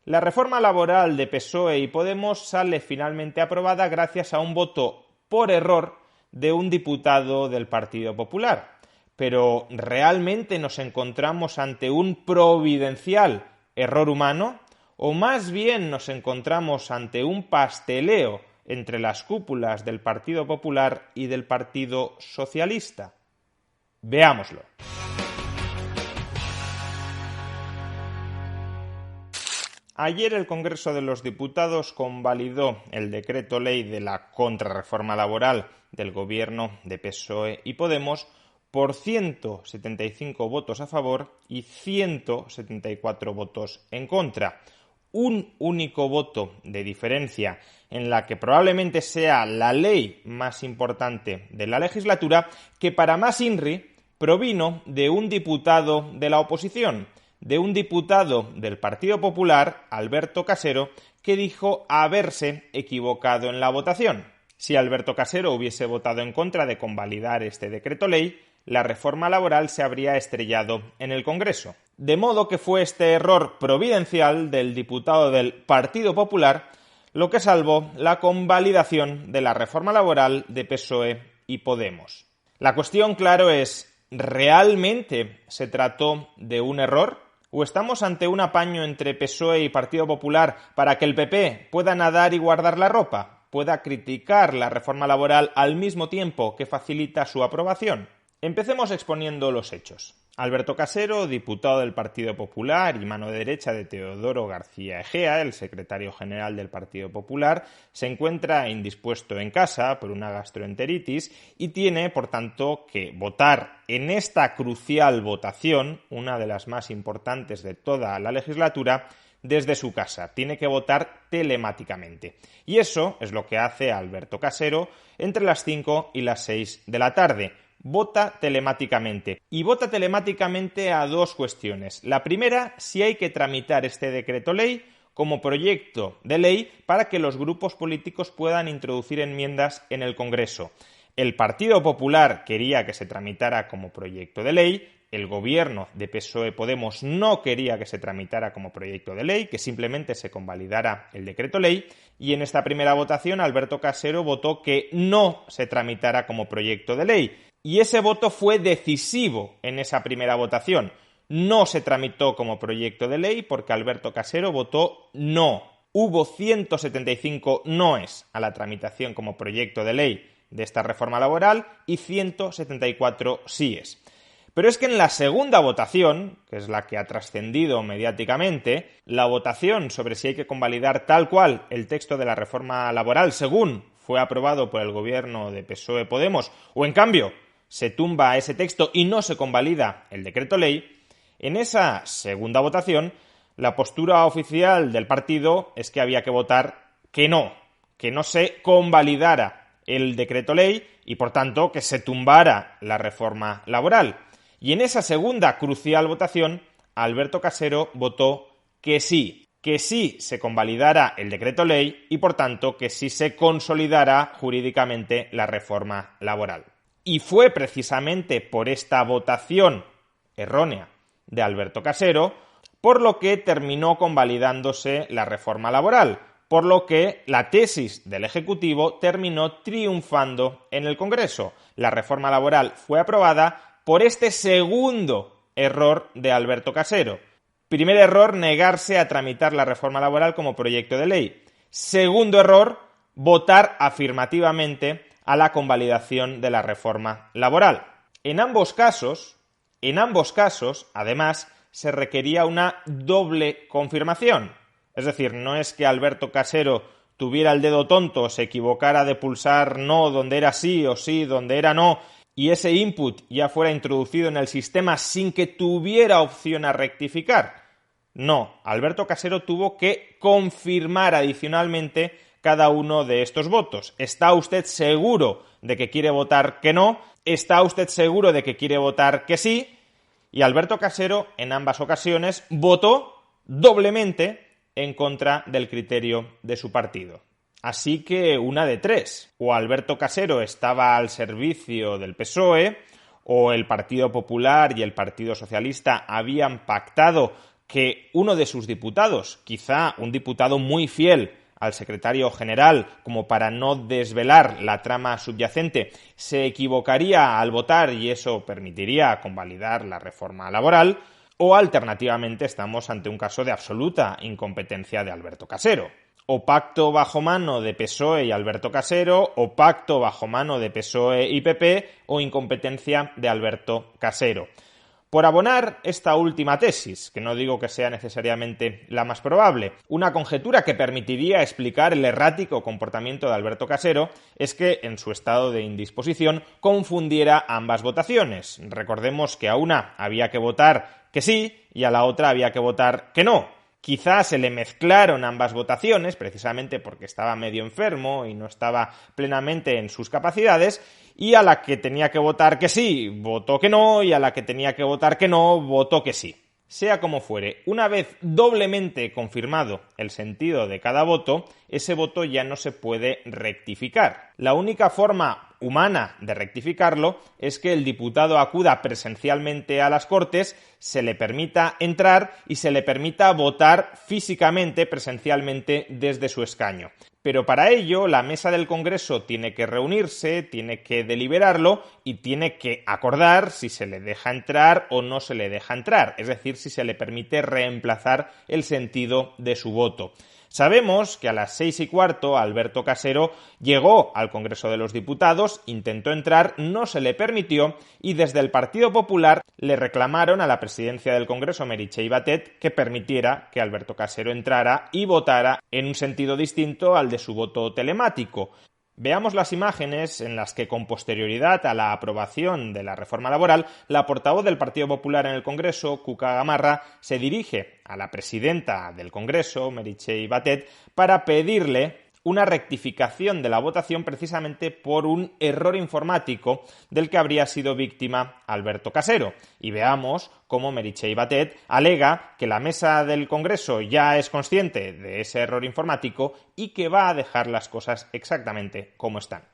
La reforma laboral de PSOE y Podemos sale finalmente aprobada gracias a un voto por error de un diputado del Partido Popular. Pero ¿realmente nos encontramos ante un providencial error humano? ¿O más bien nos encontramos ante un pasteleo entre las cúpulas del Partido Popular y del Partido Socialista? Veámoslo. Ayer el Congreso de los Diputados convalidó el decreto ley de la contrarreforma laboral del gobierno de PSOE y Podemos por 175 votos a favor y 174 votos en contra. Un único voto de diferencia en la que probablemente sea la ley más importante de la legislatura, que para más INRI provino de un diputado de la oposición, de un diputado del Partido Popular, Alberto Casero, que dijo haberse equivocado en la votación. Si Alberto Casero hubiese votado en contra de convalidar este decreto ley, la reforma laboral se habría estrellado en el Congreso. De modo que fue este error providencial del diputado del Partido Popular lo que salvó la convalidación de la reforma laboral de PSOE y Podemos. La cuestión, claro, es, ¿realmente se trató de un error? ¿O estamos ante un apaño entre PSOE y Partido Popular para que el PP pueda nadar y guardar la ropa? ¿Pueda criticar la reforma laboral al mismo tiempo que facilita su aprobación? Empecemos exponiendo los hechos. Alberto Casero, diputado del Partido Popular y mano derecha de Teodoro García Egea, el secretario general del Partido Popular, se encuentra indispuesto en casa por una gastroenteritis y tiene, por tanto, que votar en esta crucial votación, una de las más importantes de toda la legislatura, desde su casa. Tiene que votar telemáticamente. Y eso es lo que hace Alberto Casero entre las 5 y las 6 de la tarde. Vota telemáticamente. Y vota telemáticamente a dos cuestiones. La primera, si hay que tramitar este decreto ley como proyecto de ley para que los grupos políticos puedan introducir enmiendas en el Congreso. El Partido Popular quería que se tramitara como proyecto de ley, el gobierno de PSOE-Podemos no quería que se tramitara como proyecto de ley, que simplemente se convalidara el decreto ley, y en esta primera votación Alberto Casero votó que no se tramitara como proyecto de ley. Y ese voto fue decisivo en esa primera votación. No se tramitó como proyecto de ley porque Alberto Casero votó no. Hubo 175 noes a la tramitación como proyecto de ley de esta reforma laboral y 174 síes. Pero es que en la segunda votación, que es la que ha trascendido mediáticamente, la votación sobre si hay que convalidar tal cual el texto de la reforma laboral según fue aprobado por el gobierno de PSOE-Podemos, o en cambio se tumba ese texto y no se convalida el decreto ley, en esa segunda votación la postura oficial del partido es que había que votar que no se convalidara el decreto ley y por tanto que se tumbara la reforma laboral. Y en esa segunda crucial votación Alberto Casero votó que sí se convalidara el decreto ley y por tanto que sí se consolidara jurídicamente la reforma laboral. Y fue precisamente por esta votación errónea de Alberto Casero por lo que terminó convalidándose la reforma laboral, por lo que la tesis del Ejecutivo terminó triunfando en el Congreso. La reforma laboral fue aprobada por este segundo error de Alberto Casero. Primer error, negarse a tramitar la reforma laboral como proyecto de ley. Segundo error, votar afirmativamente a la convalidación de la reforma laboral. En ambos casos, además, se requería una doble confirmación. Es decir, no es que Alberto Casero tuviera el dedo tonto, se equivocara de pulsar no donde era sí o sí donde era no, y ese input ya fuera introducido en el sistema sin que tuviera opción a rectificar. No, Alberto Casero tuvo que confirmar adicionalmente cada uno de estos votos. ¿Está usted seguro de que quiere votar que no? ¿Está usted seguro de que quiere votar que sí? Y Alberto Casero, en ambas ocasiones, votó doblemente en contra del criterio de su partido. Así que una de tres. O Alberto Casero estaba al servicio del PSOE, o el Partido Popular y el Partido Socialista habían pactado que uno de sus diputados, quizá un diputado muy fiel al secretario general, como para no desvelar la trama subyacente, se equivocaría al votar y eso permitiría convalidar la reforma laboral, o alternativamente estamos ante un caso de absoluta incompetencia de Alberto Casero. O pacto bajo mano de PSOE y Alberto Casero, o pacto bajo mano de PSOE y PP, o incompetencia de Alberto Casero. Por abonar esta última tesis, que no digo que sea necesariamente la más probable, una conjetura que permitiría explicar el errático comportamiento de Alberto Casero es que, en su estado de indisposición, confundiera ambas votaciones. Recordemos que a una había que votar que sí y a la otra había que votar que no. Quizás se le mezclaron ambas votaciones, precisamente porque estaba medio enfermo y no estaba plenamente en sus capacidades, y a la que tenía que votar que sí, votó que no, y a la que tenía que votar que no, votó que sí. Sea como fuere, una vez doblemente confirmado el sentido de cada voto, ese voto ya no se puede rectificar. La única forma humana de rectificarlo es que el diputado acuda presencialmente a las Cortes, se le permita entrar y se le permita votar físicamente, presencialmente, desde su escaño. Pero para ello la mesa del Congreso tiene que reunirse, tiene que deliberarlo y tiene que acordar si se le deja entrar o no se le deja entrar, es decir, si se le permite reemplazar el sentido de su voto. Sabemos que a las 6:15 Alberto Casero llegó al Congreso de los Diputados, intentó entrar, no se le permitió y desde el Partido Popular le reclamaron a la presidencia del Congreso, Meritxell Batet, que permitiera que Alberto Casero entrara y votara en un sentido distinto al de su voto telemático. Veamos las imágenes en las que, con posterioridad a la aprobación de la reforma laboral, la portavoz del Partido Popular en el Congreso, Cuca Gamarra, se dirige a la presidenta del Congreso, Meritxell Batet, para pedirle una rectificación de la votación precisamente por un error informático del que habría sido víctima Alberto Casero. Y veamos cómo Meritxell Batet alega que la mesa del Congreso ya es consciente de ese error informático y que va a dejar las cosas exactamente como están.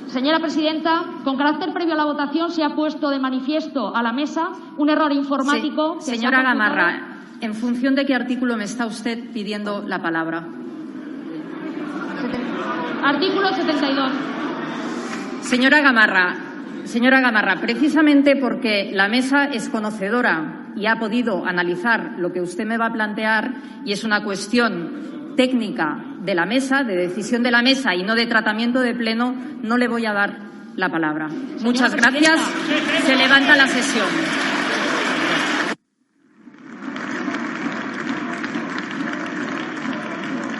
Señora presidenta, con carácter previo a la votación se ha puesto de manifiesto a la mesa un error informático. Sí, señora Gamarra, ¿en función de qué artículo me está usted pidiendo la palabra? Artículo 72. Señora Gamarra, precisamente porque la mesa es conocedora y ha podido analizar lo que usted me va a plantear y es una cuestión técnica de la mesa, de decisión de la mesa y no de tratamiento de pleno, no le voy a dar la palabra. Muchas gracias. Se levanta la sesión.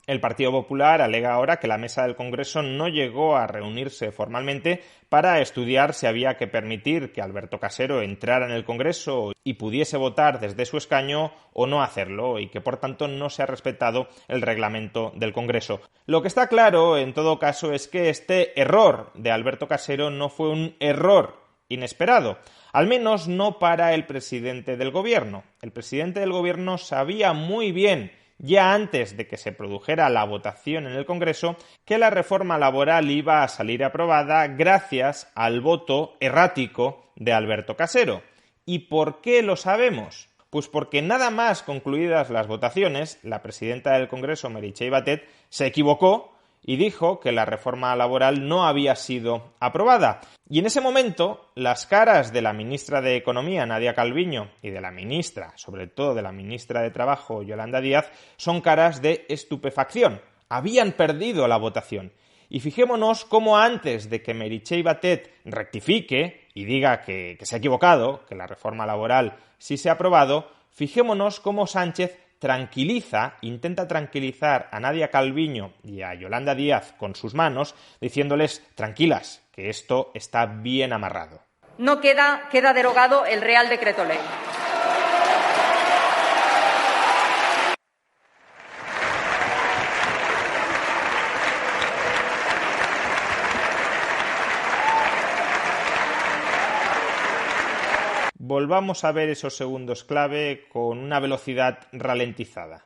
El Partido Popular alega ahora que la mesa del Congreso no llegó a reunirse formalmente para estudiar si había que permitir que Alberto Casero entrara en el Congreso y pudiese votar desde su escaño o no hacerlo, y que por tanto no se ha respetado el reglamento del Congreso. Lo que está claro, en todo caso, es que este error de Alberto Casero no fue un error inesperado, al menos no para el presidente del Gobierno. El presidente del Gobierno sabía muy bien, ya antes de que se produjera la votación en el Congreso, que la reforma laboral iba a salir aprobada gracias al voto errático de Alberto Casero. ¿Y por qué lo sabemos? Pues porque nada más concluidas las votaciones, la presidenta del Congreso, Meritxell Batet, se equivocó y dijo que la reforma laboral no había sido aprobada. Y en ese momento, las caras de la ministra de Economía, Nadia Calviño, y de la ministra, sobre todo de la ministra de Trabajo, Yolanda Díaz, son caras de estupefacción. Habían perdido la votación. Y fijémonos cómo antes de que Meritxell Batet rectifique y diga que se ha equivocado, que la reforma laboral sí se ha aprobado, fijémonos cómo Sánchez intenta tranquilizar a Nadia Calviño y a Yolanda Díaz con sus manos, diciéndoles tranquilas, que esto está bien amarrado. No queda derogado el Real Decreto Ley. Volvamos a ver esos segundos clave con una velocidad ralentizada.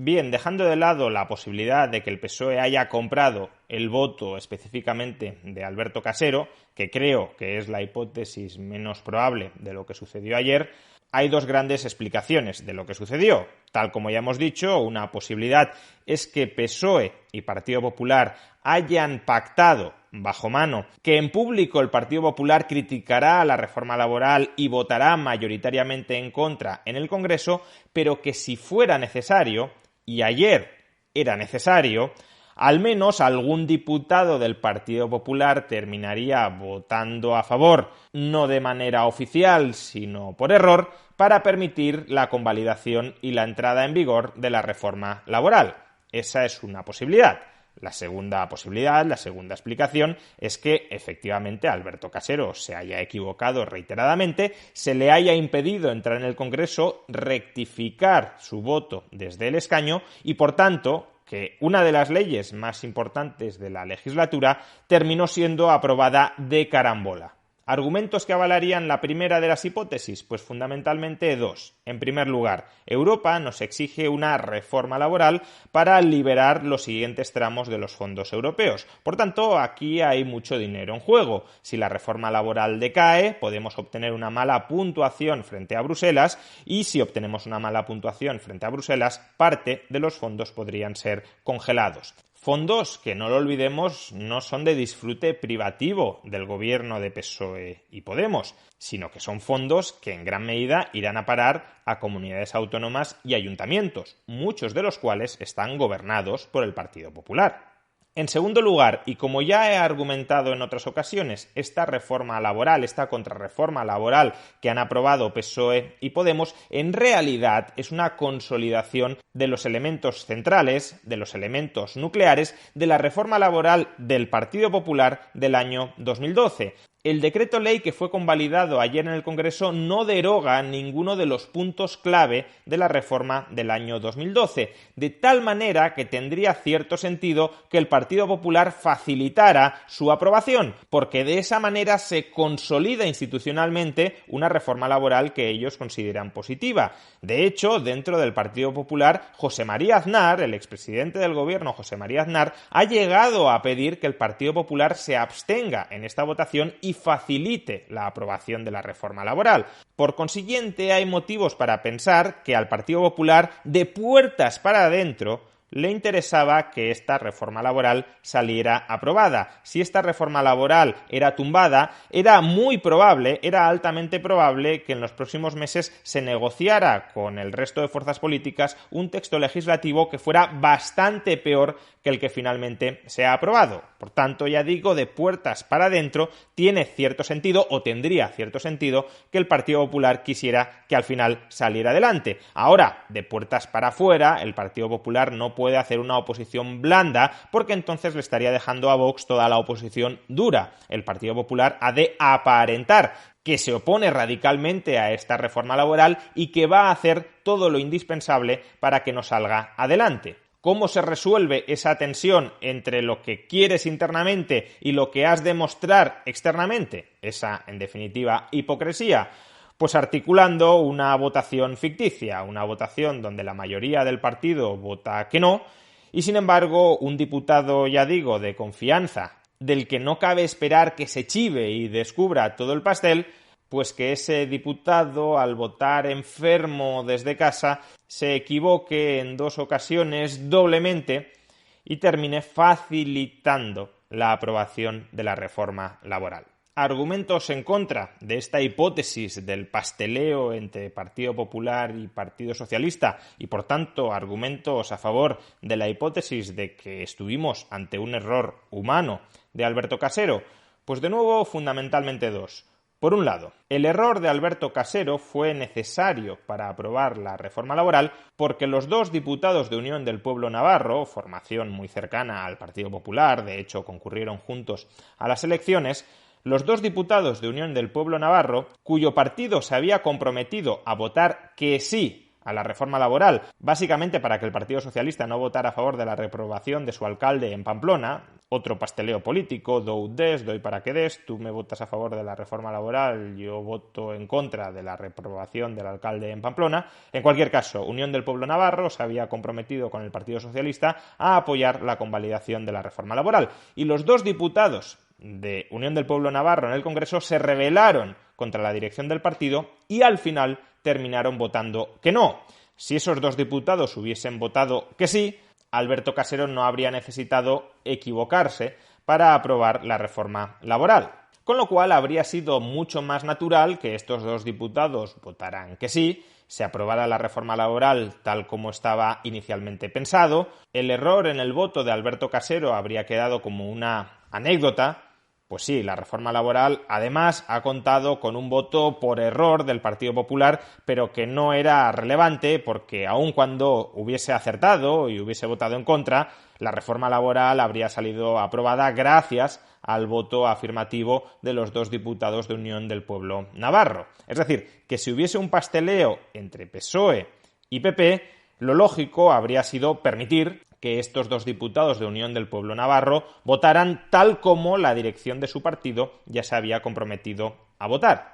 Bien, dejando de lado la posibilidad de que el PSOE haya comprado el voto específicamente de Alberto Casero, que creo que es la hipótesis menos probable de lo que sucedió ayer, hay dos grandes explicaciones de lo que sucedió. Tal como ya hemos dicho, una posibilidad es que PSOE y Partido Popular hayan pactado bajo mano que en público el Partido Popular criticará la reforma laboral y votará mayoritariamente en contra en el Congreso, pero que si fuera necesario, y ayer era necesario, al menos algún diputado del Partido Popular terminaría votando a favor, no de manera oficial, sino por error, para permitir la convalidación y la entrada en vigor de la reforma laboral. Esa es una posibilidad. La segunda posibilidad, la segunda explicación, es que efectivamente Alberto Casero se haya equivocado reiteradamente, se le haya impedido entrar en el Congreso, rectificar su voto desde el escaño y, por tanto, que una de las leyes más importantes de la legislatura terminó siendo aprobada de carambola. ¿Argumentos que avalarían la primera de las hipótesis? Pues fundamentalmente dos. En primer lugar, Europa nos exige una reforma laboral para liberar los siguientes tramos de los fondos europeos. Por tanto, aquí hay mucho dinero en juego. Si la reforma laboral decae, podemos obtener una mala puntuación frente a Bruselas y si obtenemos una mala puntuación frente a Bruselas, parte de los fondos podrían ser congelados. Fondos que, no lo olvidemos, no son de disfrute privativo del gobierno de PSOE y Podemos, sino que son fondos que en gran medida irán a parar a comunidades autónomas y ayuntamientos, muchos de los cuales están gobernados por el Partido Popular. En segundo lugar, y como ya he argumentado en otras ocasiones, esta reforma laboral, esta contrarreforma laboral que han aprobado PSOE y Podemos, en realidad es una consolidación de los elementos centrales, de los elementos nucleares de la reforma laboral del Partido Popular del año 2012. El decreto ley que fue convalidado ayer en el Congreso no deroga ninguno de los puntos clave de la reforma del año 2012, de tal manera que tendría cierto sentido que el Partido Popular facilitara su aprobación, porque de esa manera se consolida institucionalmente una reforma laboral que ellos consideran positiva. De hecho, dentro del Partido Popular, José María Aznar, el expresidente del gobierno José María Aznar, ha llegado a pedir que el Partido Popular se abstenga en esta votación y facilite la aprobación de la reforma laboral. Por consiguiente, hay motivos para pensar que al Partido Popular, de puertas para adentro, le interesaba que esta reforma laboral saliera aprobada. Si esta reforma laboral era tumbada, era muy probable, era altamente probable que en los próximos meses se negociara con el resto de fuerzas políticas un texto legislativo que fuera bastante peor que el que finalmente se ha aprobado. Por tanto, ya digo, de puertas para adentro tiene cierto sentido, o tendría cierto sentido, que el Partido Popular quisiera que al final saliera adelante. Ahora, de puertas para afuera, el Partido Popular no puede hacer una oposición blanda, porque entonces le estaría dejando a Vox toda la oposición dura. El Partido Popular ha de aparentar que se opone radicalmente a esta reforma laboral y que va a hacer todo lo indispensable para que no salga adelante. ¿Cómo se resuelve esa tensión entre lo que quieres internamente y lo que has de mostrar externamente? Esa, en definitiva, hipocresía. Pues articulando una votación ficticia, una votación donde la mayoría del partido vota que no, y sin embargo un diputado, ya digo, de confianza, del que no cabe esperar que se chive y descubra todo el pastel, pues que ese diputado, al votar enfermo desde casa, se equivoque en dos ocasiones doblemente y termine facilitando la aprobación de la reforma laboral. Argumentos en contra de esta hipótesis del pasteleo entre Partido Popular y Partido Socialista y, por tanto, argumentos a favor de la hipótesis de que estuvimos ante un error humano de Alberto Casero, pues de nuevo fundamentalmente dos. Por un lado, el error de Alberto Casero fue necesario para aprobar la reforma laboral porque los dos diputados de Unión del Pueblo Navarro, formación muy cercana al Partido Popular, de hecho concurrieron juntos a las elecciones, los dos diputados de Unión del Pueblo Navarro, cuyo partido se había comprometido a votar que sí a la reforma laboral, básicamente para que el Partido Socialista no votara a favor de la reprobación de su alcalde en Pamplona, otro pasteleo político, doy para que des, tú me votas a favor de la reforma laboral, yo voto en contra de la reprobación del alcalde en Pamplona. En cualquier caso, Unión del Pueblo Navarro se había comprometido con el Partido Socialista a apoyar la convalidación de la reforma laboral, y los 2 diputados de Unión del Pueblo Navarro en el Congreso se rebelaron contra la dirección del partido y al final terminaron votando que no. Si esos 2 diputados hubiesen votado que sí, Alberto Casero no habría necesitado equivocarse para aprobar la reforma laboral. Con lo cual habría sido mucho más natural que estos 2 diputados votaran que sí, se aprobara la reforma laboral tal como estaba inicialmente pensado, el error en el voto de Alberto Casero habría quedado como una anécdota. Pues sí, la reforma laboral además ha contado con un voto por error del Partido Popular, pero que no era relevante porque aun cuando hubiese acertado y hubiese votado en contra, la reforma laboral habría salido aprobada gracias al voto afirmativo de los 2 diputados de Unión del Pueblo Navarro. Es decir, que si hubiese un pasteleo entre PSOE y PP, lo lógico habría sido permitir que estos 2 diputados de Unión del Pueblo Navarro votaran tal como la dirección de su partido ya se había comprometido a votar.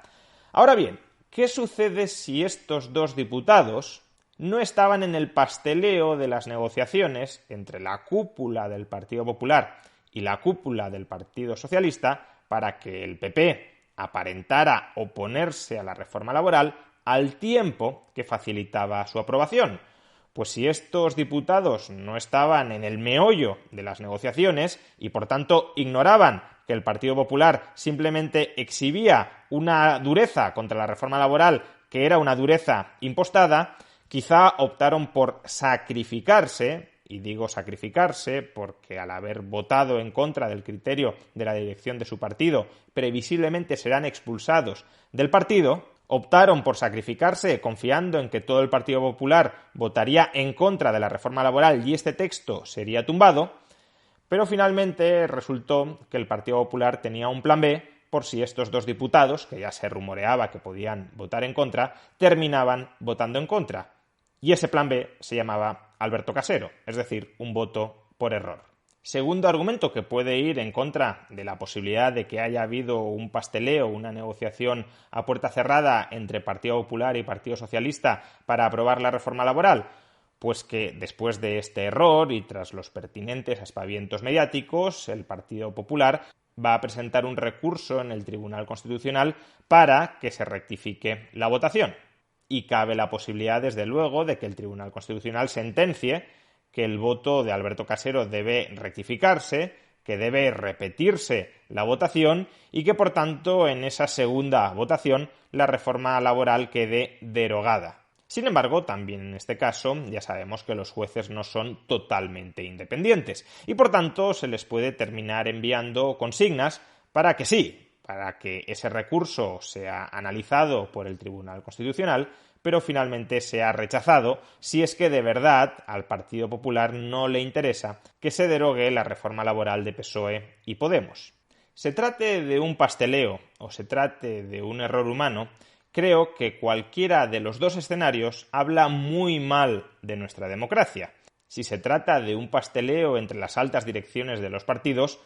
Ahora bien, ¿qué sucede si estos 2 diputados no estaban en el pasteleo de las negociaciones entre la cúpula del Partido Popular y la cúpula del Partido Socialista para que el PP aparentara oponerse a la reforma laboral al tiempo que facilitaba su aprobación? Pues si estos diputados no estaban en el meollo de las negociaciones y por tanto ignoraban que el Partido Popular simplemente exhibía una dureza contra la reforma laboral que era una dureza impostada, quizá optaron por sacrificarse, y digo sacrificarse porque al haber votado en contra del criterio de la dirección de su partido, previsiblemente serán expulsados del partido. Optaron por sacrificarse confiando en que todo el Partido Popular votaría en contra de la reforma laboral y este texto sería tumbado, pero finalmente resultó que el Partido Popular tenía un plan B por si estos 2 diputados, que ya se rumoreaba que podían votar en contra, terminaban votando en contra. Y ese plan B se llamaba Alberto Casero, es decir, un voto por error. Segundo argumento que puede ir en contra de la posibilidad de que haya habido un pasteleo, una negociación a puerta cerrada entre Partido Popular y Partido Socialista para aprobar la reforma laboral, pues que después de este error y tras los pertinentes aspavientos mediáticos, el Partido Popular va a presentar un recurso en el Tribunal Constitucional para que se rectifique la votación. Y cabe la posibilidad, desde luego, de que el Tribunal Constitucional sentencie que el voto de Alberto Casero debe rectificarse, que debe repetirse la votación y que, por tanto, en esa segunda votación la reforma laboral quede derogada. Sin embargo, también en este caso ya sabemos que los jueces no son totalmente independientes y, por tanto, se les puede terminar enviando consignas para que ese recurso sea analizado por el Tribunal Constitucional, pero finalmente sea rechazado si es que de verdad al Partido Popular no le interesa que se derogue la reforma laboral de PSOE y Podemos. Se trate de un pasteleo o se trate de un error humano, creo que cualquiera de los 2 escenarios habla muy mal de nuestra democracia. Si se trata de un pasteleo entre las altas direcciones de los partidos,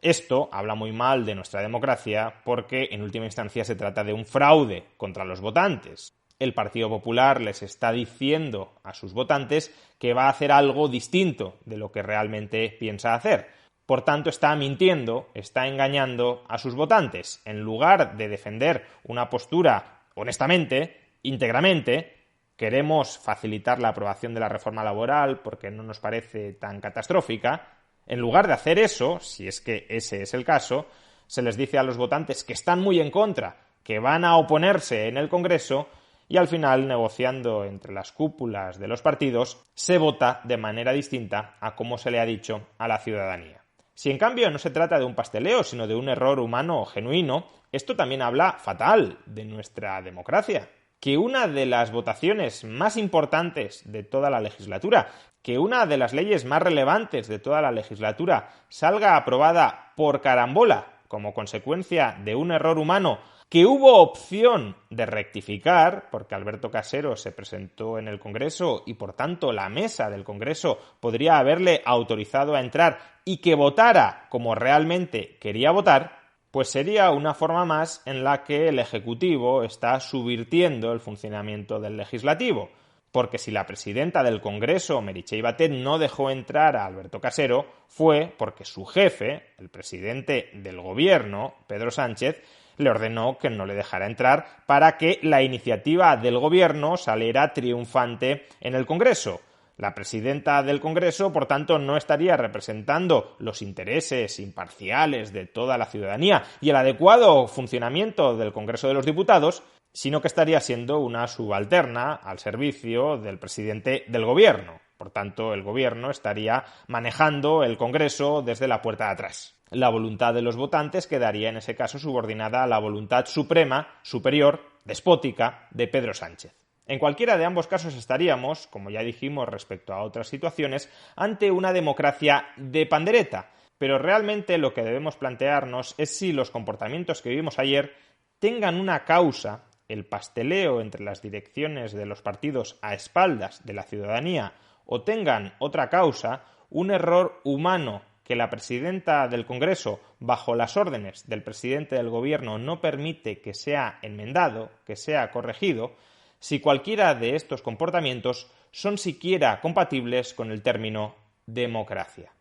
esto habla muy mal de nuestra democracia porque en última instancia se trata de un fraude contra los votantes. El Partido Popular les está diciendo a sus votantes que va a hacer algo distinto de lo que realmente piensa hacer. Por tanto, está mintiendo, está engañando a sus votantes. En lugar de defender una postura honestamente, íntegramente, queremos facilitar la aprobación de la reforma laboral porque no nos parece tan catastrófica, en lugar de hacer eso, si es que ese es el caso, se les dice a los votantes que están muy en contra, que van a oponerse en el Congreso y al final, negociando entre las cúpulas de los partidos, se vota de manera distinta a como se le ha dicho a la ciudadanía. Si en cambio no se trata de un pasteleo, sino de un error humano genuino, esto también habla fatal de nuestra democracia. Que una de las votaciones más importantes de toda la legislatura, que una de las leyes más relevantes de toda la legislatura salga aprobada por carambola como consecuencia de un error humano que hubo opción de rectificar, porque Alberto Casero se presentó en el Congreso y por tanto la mesa del Congreso podría haberle autorizado a entrar y que votara como realmente quería votar, pues sería una forma más en la que el Ejecutivo está subvirtiendo el funcionamiento del Legislativo. Porque si la presidenta del Congreso, Meritxell Batet, no dejó entrar a Alberto Casero, fue porque su jefe, el presidente del Gobierno, Pedro Sánchez, le ordenó que no le dejara entrar para que la iniciativa del Gobierno saliera triunfante en el Congreso. La presidenta del Congreso, por tanto, no estaría representando los intereses imparciales de toda la ciudadanía y el adecuado funcionamiento del Congreso de los Diputados, sino que estaría siendo una subalterna al servicio del presidente del Gobierno. Por tanto, el Gobierno estaría manejando el Congreso desde la puerta de atrás. La voluntad de los votantes quedaría en ese caso subordinada a la voluntad suprema, superior, despótica de Pedro Sánchez. En cualquiera de ambos casos estaríamos, como ya dijimos respecto a otras situaciones, ante una democracia de pandereta. Pero realmente lo que debemos plantearnos es si los comportamientos que vimos ayer tengan una causa, el pasteleo entre las direcciones de los partidos a espaldas de la ciudadanía, o tengan otra causa, un error humano que la presidenta del Congreso, bajo las órdenes del presidente del Gobierno, no permite que sea enmendado, que sea corregido, si cualquiera de estos comportamientos son siquiera compatibles con el término democracia.